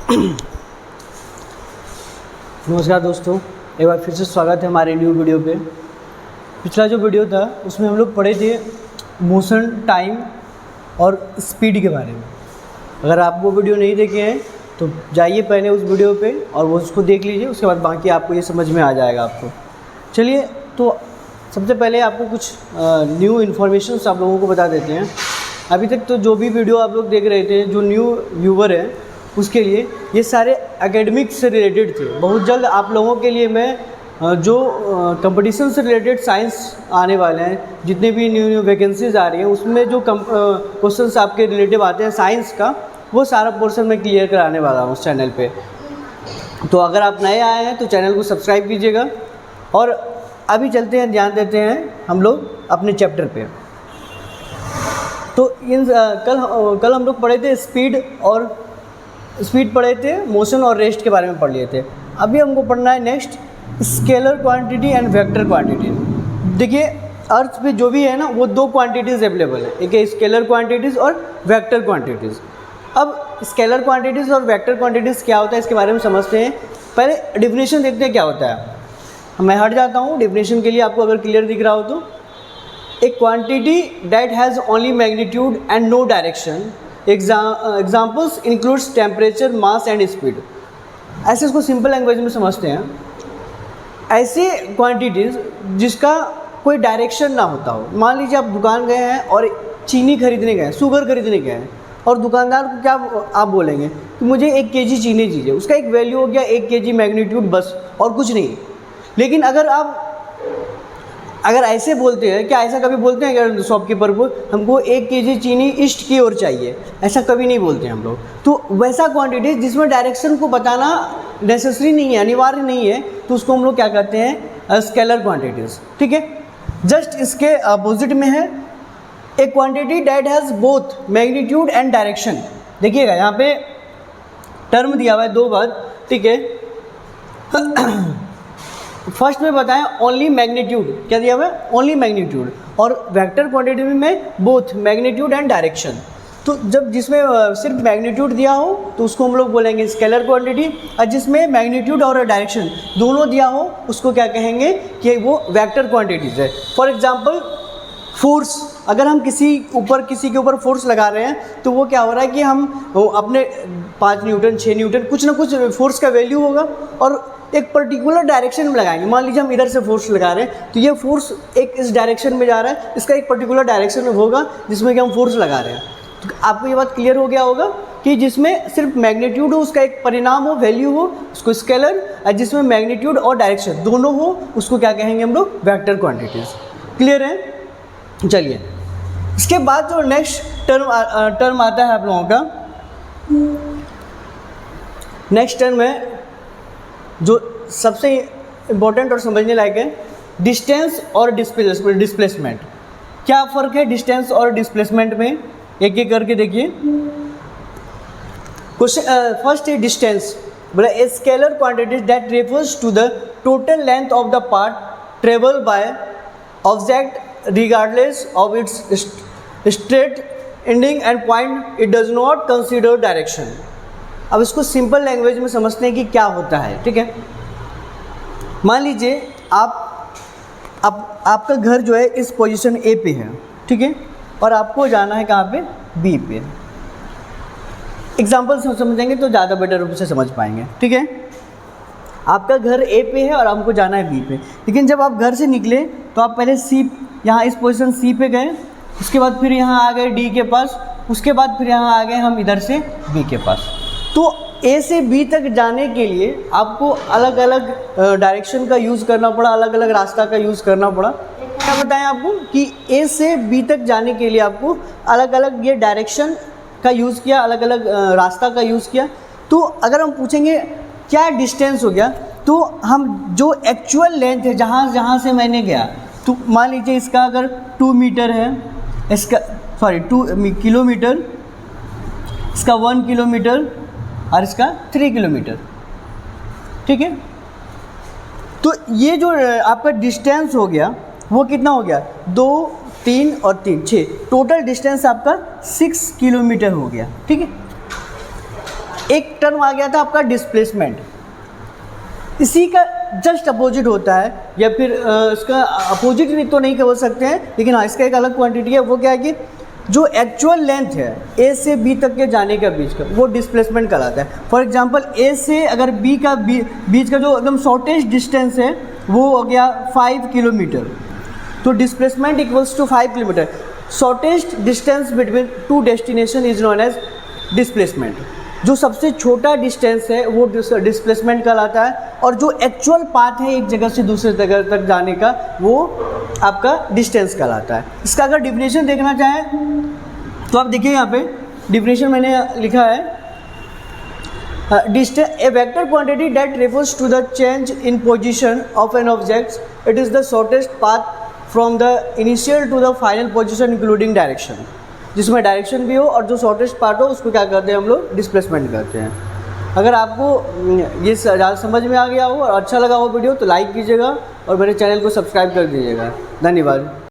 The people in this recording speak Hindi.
नमस्कार दोस्तों, एक बार फिर से स्वागत है हमारे न्यू वीडियो पे। पिछला जो वीडियो था उसमें हम लोग पढ़े थे मोशन, टाइम और स्पीड के बारे में। अगर आप वो वीडियो नहीं देखे हैं तो जाइए पहले उस वीडियो पे और वो उसको देख लीजिए, उसके बाद बाकी आपको ये समझ में आ जाएगा आपको। चलिए, तो सबसे पहले आपको कुछ न्यू इन्फॉर्मेशन आप लोगों को बता देते हैं। अभी तक तो जो भी वीडियो आप लोग देख रहे थे, जो न्यू व्यूवर है उसके लिए ये सारे एकेडमिक से रिलेटेड थे। बहुत जल्द आप लोगों के लिए मैं जो कंपटीशन से रिलेटेड साइंस आने वाले हैं, जितने भी न्यू वैकेंसीज आ रही हैं उसमें जो क्वेश्चंस आपके रिलेटिव आते हैं साइंस का, वो सारा पोर्शन मैं क्लियर कराने वाला हूँ उस चैनल पे। तो अगर आप नए आए हैं तो चैनल को सब्सक्राइब कीजिएगा। और अभी चलते हैं, ध्यान देते हैं हम लोग अपने चैप्टर पे। तो कल हम लोग पढ़े थे स्पीड पढ़े थे, मोशन और रेस्ट के बारे में पढ़ लिए थे। अभी हमको पढ़ना है next scalar quantity and vector quantity. देखिए, अर्थ पे जो भी है ना वो दो क्वांटिटीज़ अवेलेबल है, एक है स्केलर क्वांटिटीज़ और वेक्टर क्वांटिटीज़। अब स्केलर क्वांटिटीज़ और वेक्टर क्वांटिटीज़ क्या होता है इसके बारे में समझते हैं। पहले डेफिनेशन देखते हैं क्या होता है। मैं हट जाता हूँ डेफिनेशन के लिए, आपको अगर क्लियर दिख रहा हो तो। A quantity that has only magnitude and no direction, examples includes temperature, mass and speed. ऐसे इसको सिंपल लैंग्वेज में समझते हैं। ऐसे क्वांटिटीज़ जिसका कोई डायरेक्शन ना होता हो। मान लीजिए आप दुकान गए हैं और चीनी खरीदने गए, शुगर खरीदने गए हैं, और दुकानदार को क्या आप बोलेंगे कि मुझे 1 केजी चीनी दीजिए। उसका एक वैल्यू हो गया 1 केजी मैग्नीट्यूड, बस और कुछ नहीं। लेकिन अगर ऐसे बोलते हैं, क्या ऐसा कभी बोलते हैं अगर शॉपकीपर को हमको 1 केजी चीनी ईस्ट की ओर चाहिए, ऐसा कभी नहीं बोलते हम लोग। तो वैसा क्वांटिटी जिसमें डायरेक्शन को बताना नेसेसरी नहीं है, अनिवार्य नहीं है, तो उसको हम लोग क्या कहते हैं, स्केलर क्वांटिटीज़। ठीक है। जस्ट इसके अपोजिट में है ए quantity that has both magnitude and direction. देखिएगा यहाँ पे टर्म दिया हुआ है 2 बार। ठीक है। फर्स्ट में बताएं ओनली मैग्नीट्यूड, क्या दिया हुआ है, ओनली मैग्नीट्यूड। और वेक्टर क्वांटिटी में बोथ मैग्नीट्यूड एंड डायरेक्शन। तो जब जिसमें सिर्फ मैग्नीट्यूड दिया हो तो उसको हम लोग बोलेंगे स्केलर क्वांटिटी, और जिसमें मैग्नीट्यूड और डायरेक्शन दोनों दिया हो उसको क्या कहेंगे कि वो वेक्टर क्वांटिटीज़ है। फॉर एग्जांपल फोर्स, अगर हम किसी के ऊपर फोर्स लगा रहे हैं तो वो क्या हो रहा है कि हम अपने 5 न्यूटन 6 न्यूटन कुछ ना कुछ फोर्स का वैल्यू होगा और एक पर्टिकुलर डायरेक्शन में लगाएंगे। मान लीजिए हम इधर से फोर्स लगा रहे हैं तो ये फोर्स एक इस डायरेक्शन में जा रहा है, इसका एक पर्टिकुलर डायरेक्शन में होगा जिसमें कि हम फोर्स लगा रहे हैं। तो आपको ये बात क्लियर हो गया होगा कि जिसमें सिर्फ मैग्नीट्यूड हो, उसका एक परिणाम हो, वैल्यू हो, उसको स्केलर, और जिसमें मैग्नीट्यूड और डायरेक्शन दोनों हो उसको क्या कहेंगे हम लोग, वेक्टर क्वांटिटीज़। क्लियर है। चलिए, इसके बाद जो नेक्स्ट टर्म आता है आप लोगों का, नेक्स्ट टर्म है जो सबसे इम्पोर्टेंट और समझने लायक है, डिस्टेंस और डिस्प्लेसमेंट। क्या फ़र्क है डिस्टेंस और डिस्प्लेसमेंट में, एक एक करके देखिए। क्वेश्चन फर्स्ट है डिस्टेंस। बोला a scalar quantity that refers to the total length of the path travel by object regardless of its straight ending and point, it does not consider direction। अब इसको सिंपल लैंग्वेज में समझते हैं कि क्या होता है। ठीक है। मान लीजिए आपका घर जो है इस पोजीशन ए पे है, ठीक है, और आपको जाना है कहाँ पे, बी पे। एग्जाम्पल से समझेंगे तो ज़्यादा बेटर रूप से समझ पाएंगे। ठीक है। आपका घर ए पे है और हमको जाना है बी पे। लेकिन जब आप घर से निकले तो आप पहले सी, यहाँ इस पोजीशन सी पे गए, उसके बाद फिर यहाँ आ गए डी के पास, उसके बाद फिर यहाँ आ गए हम इधर से बी के पास। तो ए से बी तक जाने के लिए आपको अलग अलग डायरेक्शन का यूज़ करना पड़ा, अलग अलग रास्ता का यूज़ करना पड़ा। क्या बताएं आपको कि ए से बी तक जाने के लिए आपको अलग अलग ये डायरेक्शन का यूज़ किया, अलग अलग रास्ता का यूज़ किया। तो अगर हम पूछेंगे क्या डिस्टेंस हो गया, तो हम जो एक्चुअल लेंथ है जहाँ से मैंने गया, तो मान लीजिए इसका अगर 2 मीटर है, इसका 2 किलोमीटर, इसका 1 किलोमीटर और इसका 3 किलोमीटर। ठीक है। तो ये जो आपका डिस्टेंस हो गया वो कितना हो गया, 2, 3 और 3 6, टोटल डिस्टेंस आपका 6 किलोमीटर हो गया। ठीक है। एक टर्म आ गया था आपका डिस्प्लेसमेंट, इसी का जस्ट अपोजिट होता है, या फिर इसका अपोजिट तो नहीं बोल सकते हैं, लेकिन हाँ इसका एक अलग क्वांटिटी है। वो क्या है कि जो एक्चुअल लेंथ है ए से बी तक के जाने का बीच का, वो डिस्प्लेसमेंट कहलाता है। फॉर एग्जांपल ए से अगर बी का बीच का जो एकदम शॉर्टेस्ट डिस्टेंस है वो हो गया 5 किलोमीटर, तो displacement equals to 5 kilometre. Shortest distance between two destination is known as displacement. जो सबसे छोटा डिस्टेंस है वो डिस्प्लेसमेंट कहलाता है, और जो एक्चुअल पाथ है एक जगह से दूसरे जगह तक जाने का वो आपका डिस्टेंस कहलाता है। इसका अगर डिफिनेशन देखना चाहें तो आप देखिए यहाँ पे डिफिनेशन मैंने लिखा है, distance a vector quantity that refers to the change in position of an object, it is the shortest path from the initial to the final position including direction. जिसमें डायरेक्शन भी हो और जो शॉर्टेस्ट पार्ट हो उसको क्या करते हैं हम लोग, डिस्प्लेसमेंट करते हैं। अगर आपको ये ज़्यादा समझ में आ गया हो और अच्छा लगा हो वीडियो तो लाइक कीजिएगा और मेरे चैनल को सब्सक्राइब कर दीजिएगा। धन्यवाद।